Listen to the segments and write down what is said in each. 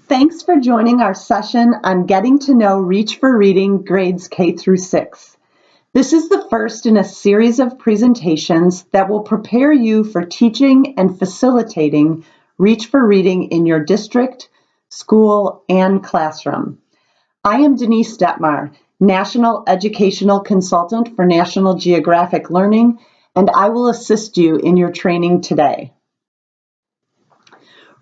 Thanks for joining our session on Getting to Know Reach for Reading Grades K through 6. This is the first in a series of presentations that will prepare you for teaching and facilitating Reach for Reading in your district, school, and classroom. I am Denise Detmar, National Educational Consultant for National Geographic Learning, and I will assist you in your training today.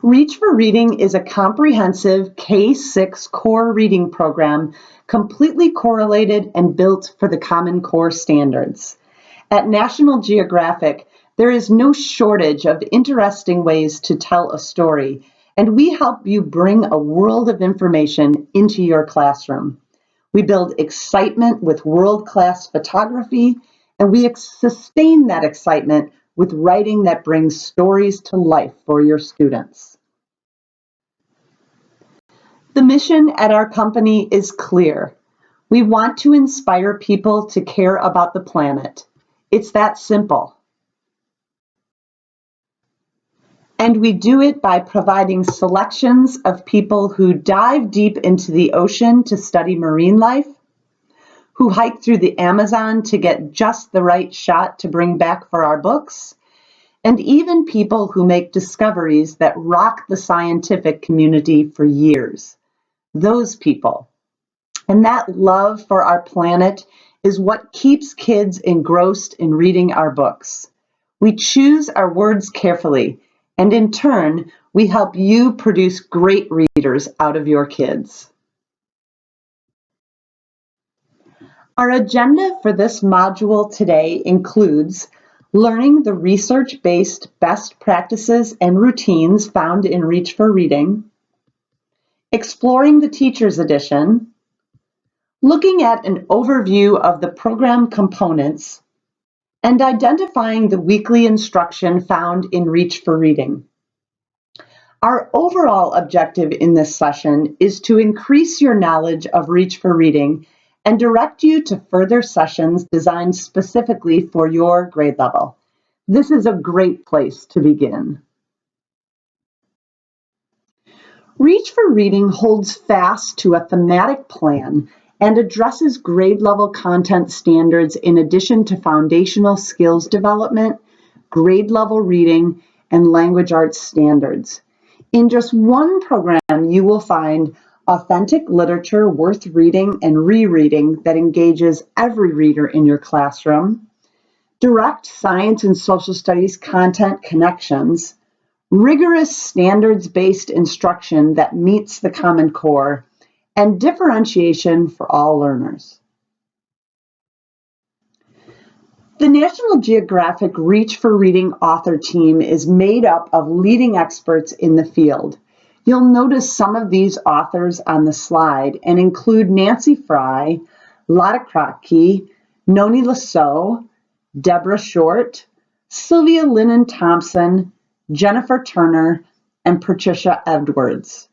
Reach for Reading is a comprehensive K-6 core reading program completely correlated and built for the Common Core standards. At National Geographic, there is no shortage of interesting ways to tell a story, and we help you bring a world of information into your classroom. We build excitement with world-class photography, and we sustain that excitement with writing that brings stories to life for your students. The mission at our company is clear. We want to inspire people to care about the planet. It's that simple. And we do it by providing selections of people who dive deep into the ocean to study marine life, who hike through the Amazon to get just the right shot to bring back for our books, and even people who make discoveries that rock the scientific community for years. Those people. And that love for our planet is what keeps kids engrossed in reading our books. We choose our words carefully, and in turn, we help you produce great readers out of your kids. Our agenda for this module today includes learning the research-based best practices and routines found in Reach for Reading, exploring the Teacher's Edition, looking at an overview of the program components, and identifying the weekly instruction found in Reach for Reading. Our overall objective in this session is to increase your knowledge of Reach for Reading and direct you to further sessions designed specifically for your grade level. This is a great place to begin. Reach for Reading holds fast to a thematic plan and addresses grade level content standards in addition to foundational skills development, grade level reading, and language arts standards. In just one program, you will find authentic literature worth reading and rereading that engages every reader in your classroom, direct science and social studies content connections, rigorous standards-based instruction that meets the Common Core, and differentiation for all learners. The National Geographic Reach for Reading author team is made up of leading experts in the field. You'll notice some of these authors on the slide and include Nancy Fry, Lotta Kratky, Noni Lasso, Deborah Short, Sylvia Linnon Thompson, Jennifer Turner, and Patricia Edwards.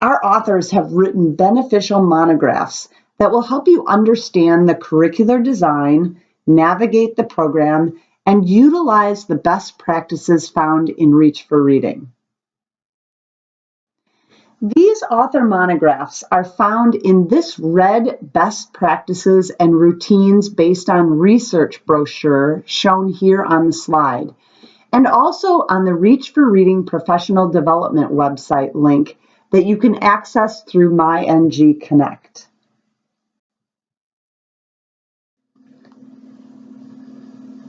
Our authors have written beneficial monographs that will help you understand the curricular design, navigate the program, and utilize the best practices found in Reach for Reading. These author monographs are found in this red Best Practices and Routines Based on Research brochure shown here on the slide, and also on the Reach for Reading Professional Development website link that you can access through MyNG Connect.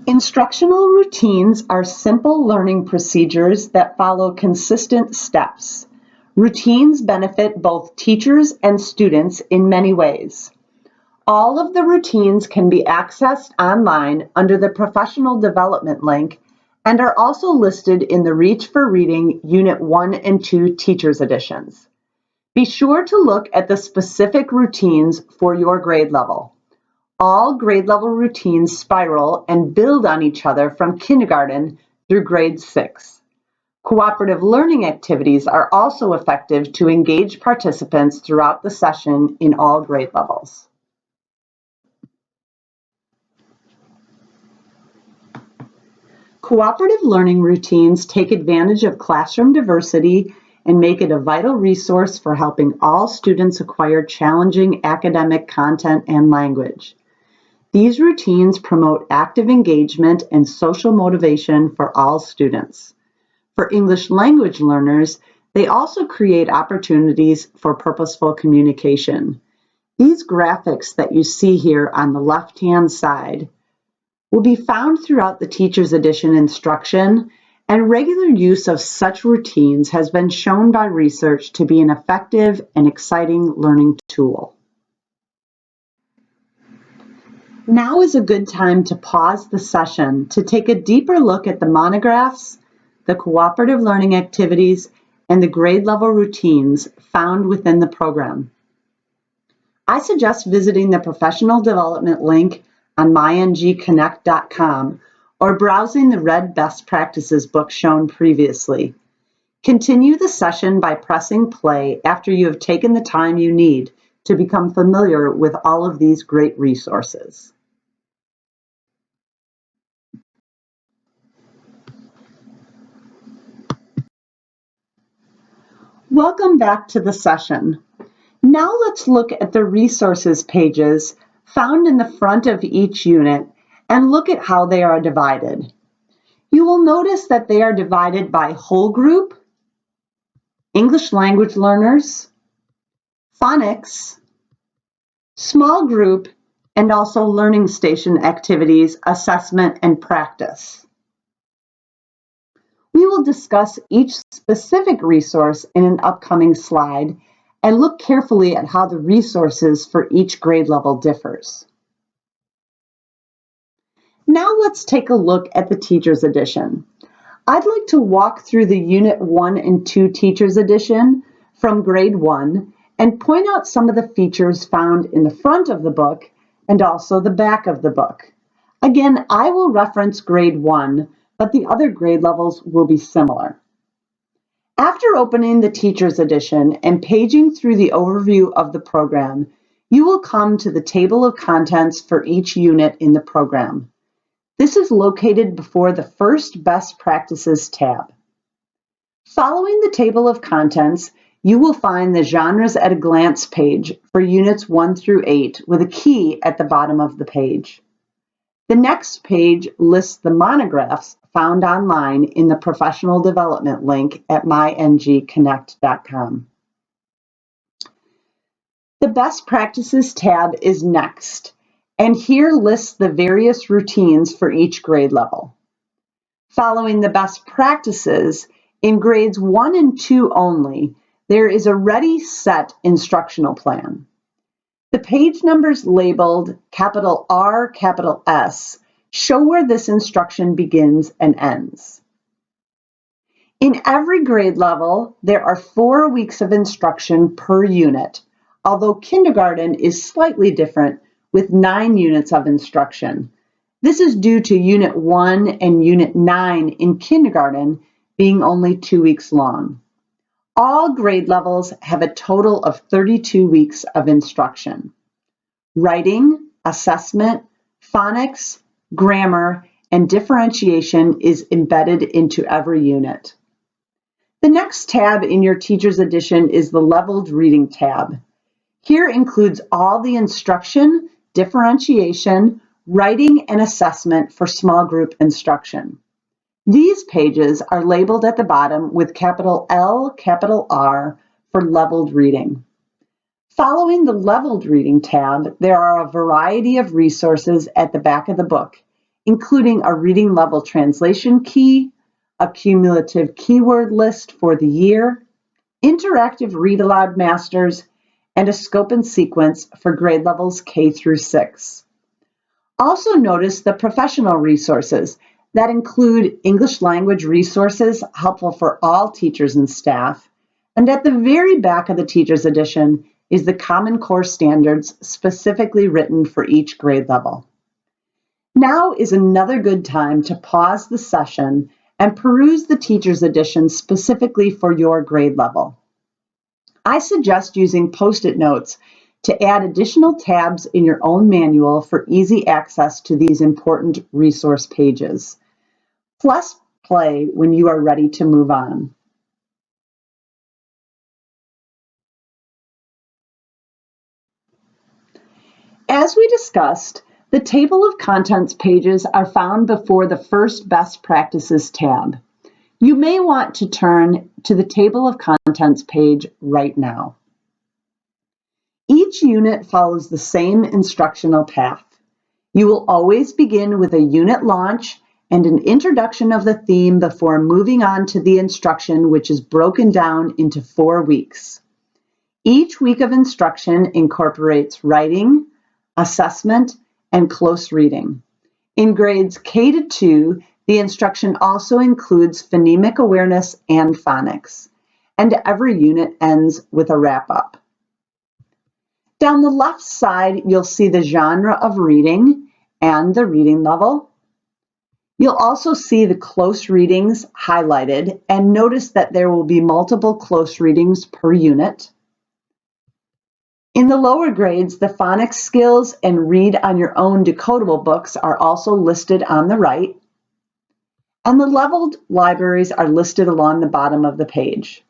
Instructional routines are simple learning procedures that follow consistent steps. Routines benefit both teachers and students in many ways. All of the routines can be accessed online under the Professional Development link and are also listed in the Reach for Reading Unit 1 and 2 Teacher's Editions. Be sure to look at the specific routines for your grade level. All grade level routines spiral and build on each other from kindergarten through grade 6. Cooperative learning activities are also effective to engage participants throughout the session in all grade levels. Cooperative learning routines take advantage of classroom diversity and make it a vital resource for helping all students acquire challenging academic content and language. These routines promote active engagement and social motivation for all students. For English language learners, they also create opportunities for purposeful communication. These graphics that you see here on the left-hand side will be found throughout the Teacher's Edition instruction, and regular use of such routines has been shown by research to be an effective and exciting learning tool. Now is a good time to pause the session to take a deeper look at the monographs, the cooperative learning activities, and the grade level routines found within the program. I suggest visiting the professional development link on myngconnect.com or browsing the Red Best Practices book shown previously. Continue the session by pressing play after you have taken the time you need to become familiar with all of these great resources. Welcome back to the session. Now let's look at the resources pages found in the front of each unit and look at how they are divided. You will notice that they are divided by whole group, English language learners, phonics, small group, and also learning station activities, assessment, and practice. We will discuss each specific resource in an upcoming slide and look carefully at how the resources for each grade level differs. Now let's take a look at the Teacher's Edition. I'd like to walk through the Unit 1 and 2 Teacher's Edition from Grade 1 and point out some of the features found in the front of the book and also the back of the book. Again, I will reference Grade 1, but the other grade levels will be similar. After opening the Teacher's Edition and paging through the overview of the program, you will come to the table of contents for each unit in the program. This is located before the first Best Practices tab. Following the table of contents, you will find the Genres at a Glance page for Units 1 through 8 with a key at the bottom of the page. The next page lists the monographs found online in the Professional Development link at myngconnect.com. The Best Practices tab is next, and here lists the various routines for each grade level. Following the Best Practices, in grades 1 and 2 only, there is a ready set instructional plan. The page numbers labeled capital R, capital S show where this instruction begins and ends. In every grade level, there are 4 weeks of instruction per unit, although kindergarten is slightly different with 9 units of instruction. This is due to Unit 1 and Unit 9 in kindergarten being only 2 weeks long. All grade levels have a total of 32 weeks of instruction. Writing, assessment, phonics, grammar, and differentiation is embedded into every unit. The next tab in your Teacher's Edition is the Leveled Reading tab. Here includes all the instruction, differentiation, writing, and assessment for small group instruction. These pages are labeled at the bottom with capital L, capital R for Leveled Reading. Following the Leveled Reading tab, there are a variety of resources at the back of the book, including a reading level translation key, a cumulative keyword list for the year, interactive read aloud masters, and a scope and sequence for grade levels K through 6. Also notice the professional resources that include English language resources helpful for all teachers and staff, and at the very back of the Teacher's Edition is the Common Core standards specifically written for each grade level. Now is another good time to pause the session and peruse the Teacher's Edition specifically for your grade level. I suggest using Post-it notes to add additional tabs in your own manual for easy access to these important resource pages. Press play when you are ready to move on. As we discussed, the table of contents pages are found before the first Best Practices tab. You may want to turn to the table of contents page right now. Each unit follows the same instructional path. You will always begin with a unit launch and an introduction of the theme before moving on to the instruction, which is broken down into 4 weeks. Each week of instruction incorporates writing, assessment, and close reading. In grades K to 2, the instruction also includes phonemic awareness and phonics, and every unit ends with a wrap-up. Down the left side, you'll see the genre of reading and the reading level. You'll also see the close readings highlighted, and notice that there will be multiple close readings per unit. In the lower grades, the phonics skills and read on your own decodable books are also listed on the right, and the leveled libraries are listed along the bottom of the page.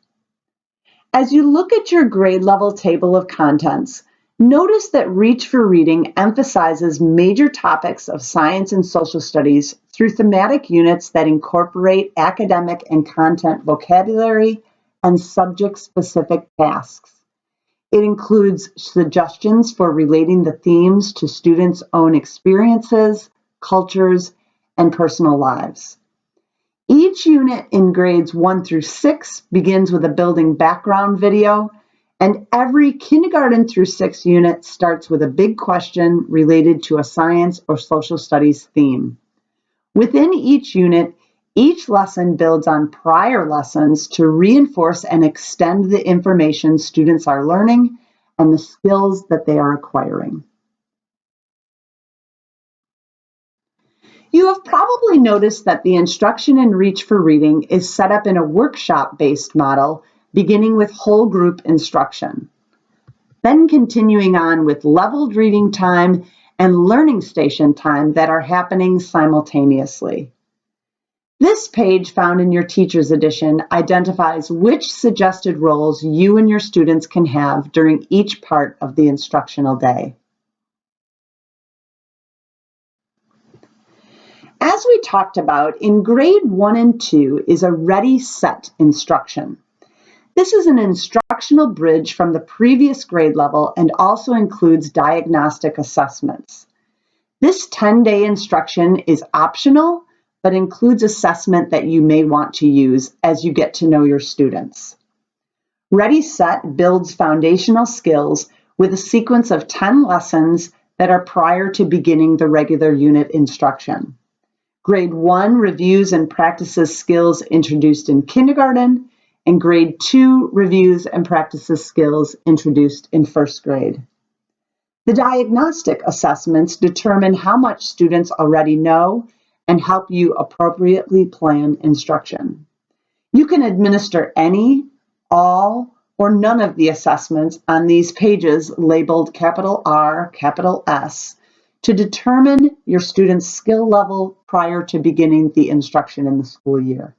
As you look at your grade level table of contents, notice that Reach for Reading emphasizes major topics of science and social studies through thematic units that incorporate academic and content vocabulary and subject-specific tasks. It includes suggestions for relating the themes to students' own experiences, cultures, and personal lives. Each unit in grades 1 through 6 begins with a building background video, and every kindergarten through 6 unit starts with a big question related to a science or social studies theme. Within each unit, each lesson builds on prior lessons to reinforce and extend the information students are learning and the skills that they are acquiring. You have probably noticed that the instruction in Reach for Reading is set up in a workshop-based model, beginning with whole group instruction, then continuing on with leveled reading time and learning station time that are happening simultaneously. This page found in your Teacher's Edition identifies which suggested roles you and your students can have during each part of the instructional day. As we talked about, in grade 1 and 2 is a Ready, Set instruction. This is an instructional bridge from the previous grade level and also includes diagnostic assessments. This 10-day instruction is optional, but includes assessment that you may want to use as you get to know your students. Ready Set builds foundational skills with a sequence of 10 lessons that are prior to beginning the regular unit instruction. Grade 1 reviews and practices skills introduced in kindergarten, and grade 2 reviews and practices skills introduced in first grade. The diagnostic assessments determine how much students already know and help you appropriately plan instruction. You can administer any, all, or none of the assessments on these pages labeled capital R, capital S, to determine your student's skill level prior to beginning the instruction in the school year.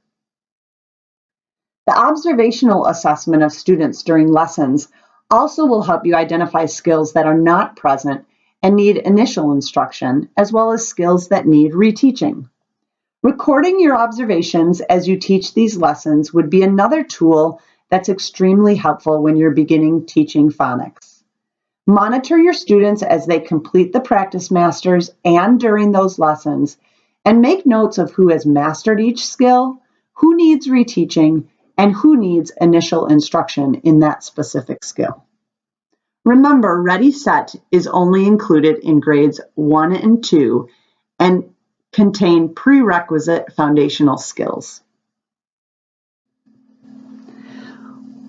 The observational assessment of students during lessons also will help you identify skills that are not present and need initial instruction, as well as skills that need reteaching. Recording your observations as you teach these lessons would be another tool that's extremely helpful when you're beginning teaching phonics. Monitor your students as they complete the practice masters and during those lessons, and make notes of who has mastered each skill, who needs reteaching, and who needs initial instruction in that specific skill. Remember, Ready Set is only included in grades 1 and 2 and contain prerequisite foundational skills.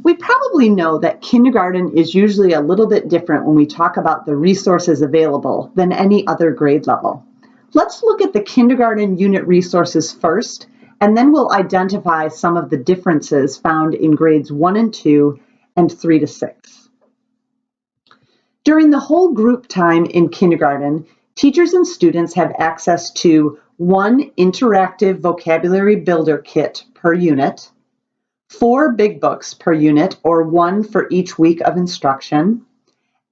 We probably know that kindergarten is usually a little bit different when we talk about the resources available than any other grade level. Let's look at the kindergarten unit resources first, and then we'll identify some of the differences found in grades 1 and 2 and 3 to 6. During the whole group time in kindergarten, teachers and students have access to 1 interactive vocabulary builder kit per unit, 4 big books per unit, or 1 for each week of instruction,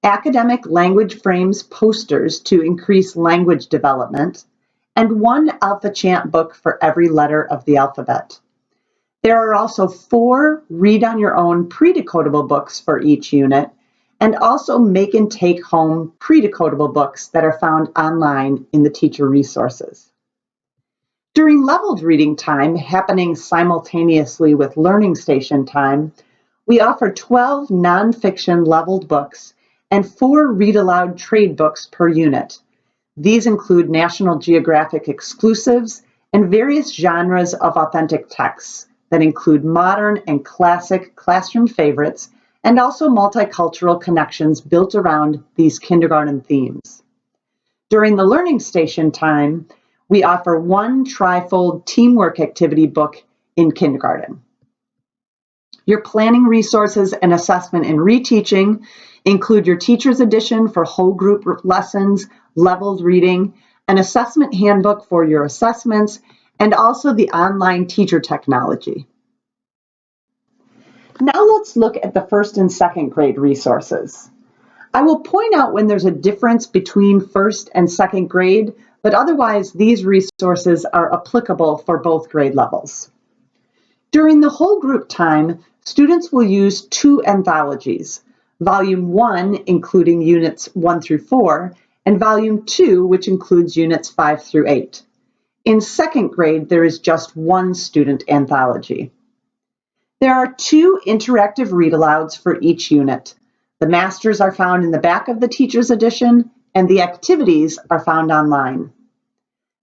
academic language frames posters to increase language development, and one Alpha Chant book for every letter of the alphabet. There are also 4 read-on-your-own pre-decodable books for each unit, and also make and take home pre-decodable books that are found online in the teacher resources. During leveled reading time, happening simultaneously with learning station time, we offer 12 nonfiction leveled books and 4 read-aloud trade books per unit. These include National Geographic exclusives and various genres of authentic texts that include modern and classic classroom favorites and also multicultural connections built around these kindergarten themes. During the learning station time, we offer 1 trifold teamwork activity book in kindergarten. Your planning resources and assessment and reteaching include your teacher's edition for whole group lessons, leveled reading, an assessment handbook for your assessments, and also the online teacher technology. Now let's look at the first and second grade resources. I will point out when there's a difference between first and second grade, but otherwise these resources are applicable for both grade levels. During the whole group time, students will use 2 anthologies, Volume 1 including Units 1 through 4, and Volume 2 which includes Units 5 through 8. In second grade, there is just 1 student anthology. There are 2 interactive read-alouds for each unit. The masters are found in the back of the teacher's edition, and the activities are found online.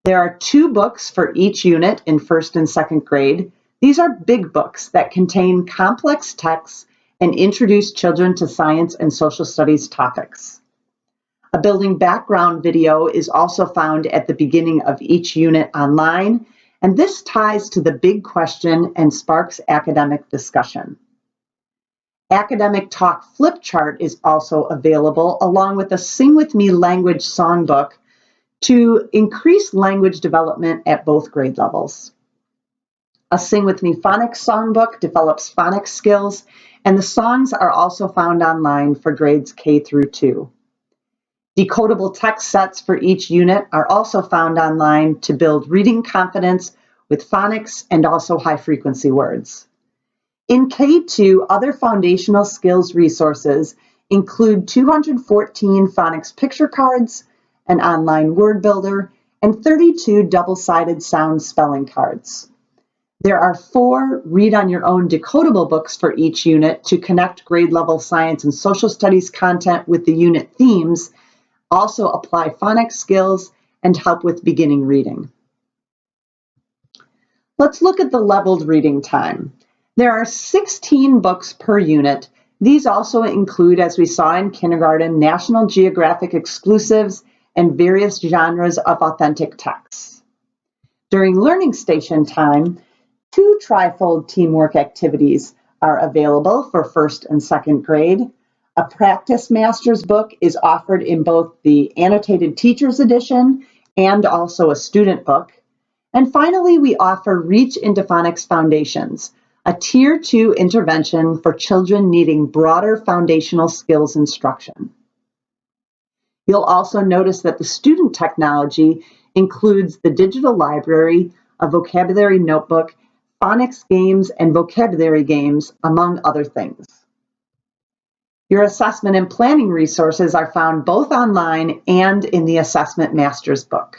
There are 2 books for each unit in first and second grade. These are big books that contain complex texts and introduce children to science and social studies topics. A building background video is also found at the beginning of each unit online, and this ties to the big question and sparks academic discussion. Academic Talk flip chart is also available along with a Sing With Me language songbook to increase language development at both grade levels. A Sing With Me phonics songbook develops phonics skills, and the songs are also found online for grades K through 2. Decodable text sets for each unit are also found online to build reading confidence with phonics and also high-frequency words. In K2, other foundational skills resources include 214 phonics picture cards, an online word builder, and 32 double-sided sound spelling cards. There are 4 read-on-your-own decodable books for each unit to connect grade-level science and social studies content with the unit themes, also apply phonics skills, and help with beginning reading. Let's look at the leveled reading time. There are 16 books per unit. These also include, as we saw in kindergarten, National Geographic exclusives and various genres of authentic texts. During learning station time, 2 trifold teamwork activities are available for first and second grade. A practice master's book is offered in both the annotated teacher's edition and also a student book. And finally, we offer Reach into Phonics Foundations, a Tier 2 intervention for children needing broader foundational skills instruction. You'll also notice that the student technology includes the digital library, a vocabulary notebook, phonics games, and vocabulary games, among other things. Your assessment and planning resources are found both online and in the Assessment Master's book.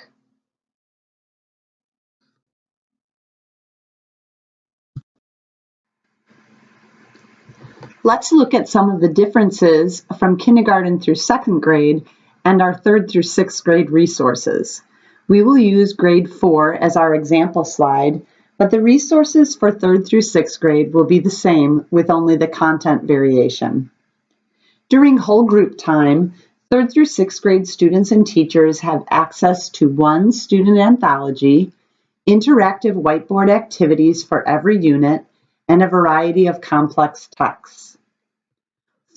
Let's look at some of the differences from kindergarten through second grade and our third through sixth grade resources. We will use grade 4 as our example slide, but the resources for third through sixth grade will be the same with only the content variation. During whole group time, third through sixth grade students and teachers have access to 1 student anthology, interactive whiteboard activities for every unit, and a variety of complex texts.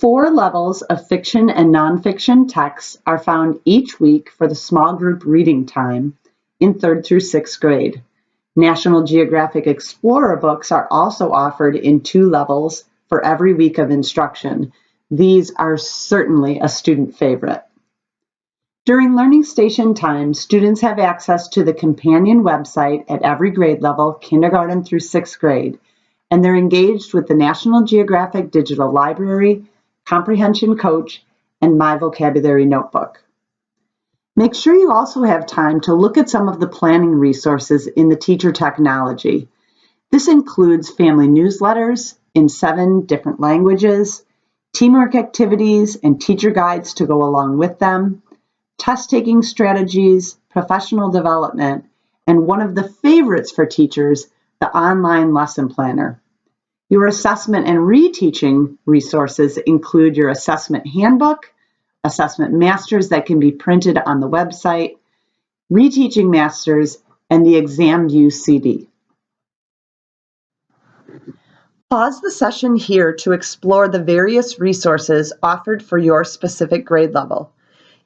4 levels of fiction and nonfiction texts are found each week for the small group reading time in third through sixth grade. National Geographic Explorer books are also offered in 2 levels for every week of instruction. These are certainly a student favorite. During Learning Station time, students have access to the companion website at every grade level, kindergarten through 6th grade, and they're engaged with the National Geographic Digital Library, Comprehension Coach, and My Vocabulary Notebook. Make sure you also have time to look at some of the planning resources in the teacher technology. This includes family newsletters in 7 different languages, teamwork activities and teacher guides to go along with them, test-taking strategies, professional development, and one of the favorites for teachers, the online lesson planner. Your assessment and reteaching resources include your assessment handbook, assessment masters that can be printed on the website, reteaching masters, and the exam view CD. Pause the session here to explore the various resources offered for your specific grade level.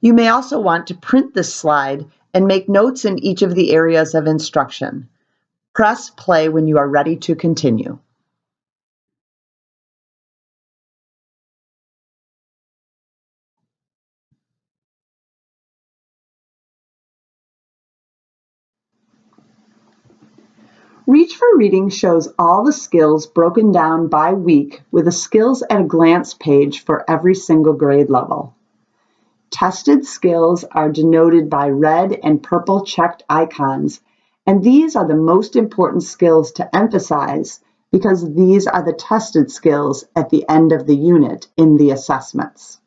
You may also want to print this slide and make notes in each of the areas of instruction. Press play when you are ready to continue. Reach for Reading shows all the skills broken down by week with a Skills at a Glance page for every single grade level. Tested skills are denoted by red and purple checked icons, and these are the most important skills to emphasize because these are the tested skills at the end of the unit in the assessments.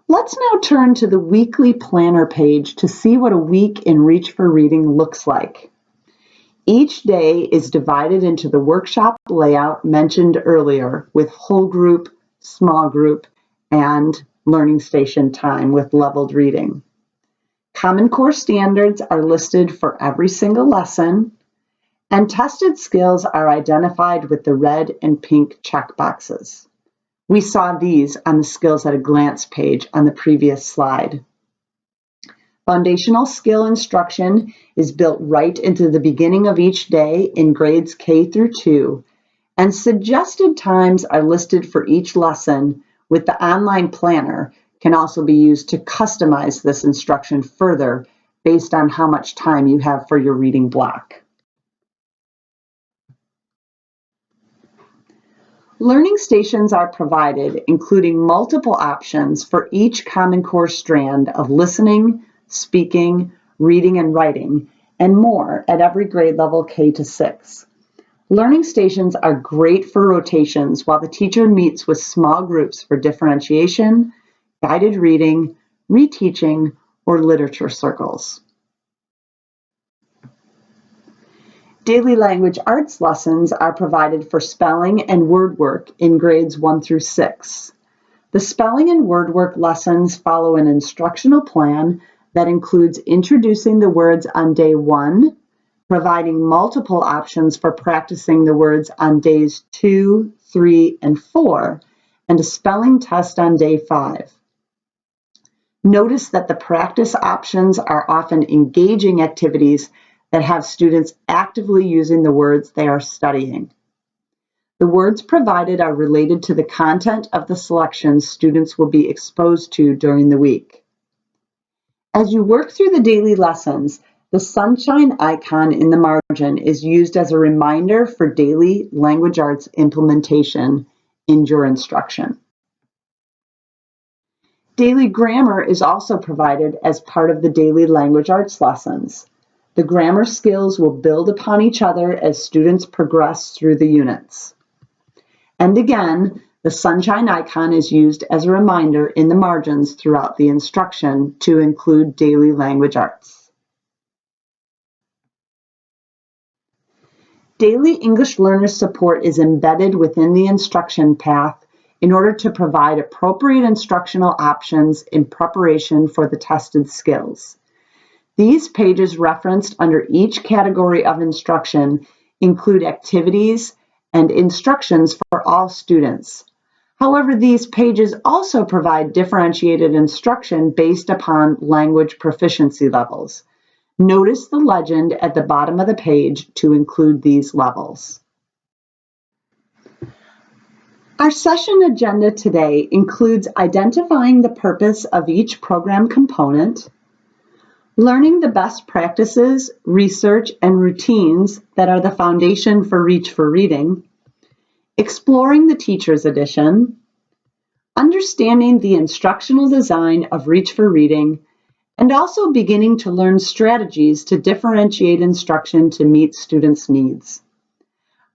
Let's now turn to the weekly planner page to see what a week in Reach for Reading looks like. Each day is divided into the workshop layout mentioned earlier with whole group, small group, and Learning Station time with leveled reading. Common Core standards are listed for every single lesson, and tested skills are identified with the red and pink check boxes. We saw these on the Skills at a Glance page on the previous slide. Foundational skill instruction is built right into the beginning of each day in grades K through 2, and suggested times are listed for each lesson with the online planner can also be used to customize this instruction further based on how much time you have for your reading block. Learning stations are provided, including multiple options for each Common Core strand of listening, speaking, reading, and writing, and more at every grade level K to 6. Learning stations are great for rotations while the teacher meets with small groups for differentiation, guided reading, reteaching, or literature circles. Daily language arts lessons are provided for spelling and word work in grades 1 through 6. The spelling and word work lessons follow an instructional plan that includes introducing the words on day 1, providing multiple options for practicing the words on days 2, 3, and 4, and a spelling test on day 5. Notice that the practice options are often engaging activities that have students actively using the words they are studying. The words provided are related to the content of the selections students will be exposed to during the week. As you work through the daily lessons, the sunshine icon in the margin is used as a reminder for daily language arts implementation in your instruction. Daily grammar is also provided as part of the daily language arts lessons. The grammar skills will build upon each other as students progress through the units. And again, the sunshine icon is used as a reminder in the margins throughout the instruction to include daily language arts. Daily English learner support is embedded within the instruction path in order to provide appropriate instructional options in preparation for the tested skills. These pages referenced under each category of instruction include activities and instructions for all students. However, these pages also provide differentiated instruction based upon language proficiency levels. Notice the legend at the bottom of the page to include these levels. Our session agenda today includes identifying the purpose of each program component, learning the best practices, research, and routines that are the foundation for Reach for Reading, exploring the Teacher's Edition, understanding the instructional design of Reach for Reading, and also beginning to learn strategies to differentiate instruction to meet students' needs.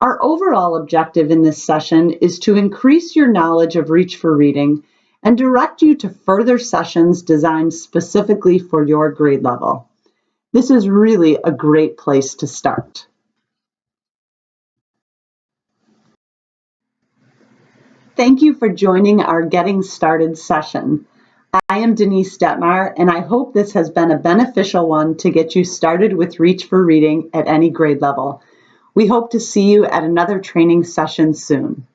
Our overall objective in this session is to increase your knowledge of Reach for Reading and direct you to further sessions designed specifically for your grade level. This is really a great place to start. Thank you for joining our Getting Started session. I am Denise Detmar, and I hope this has been a beneficial one to get you started with Reach for Reading at any grade level. We hope to see you at another training session soon.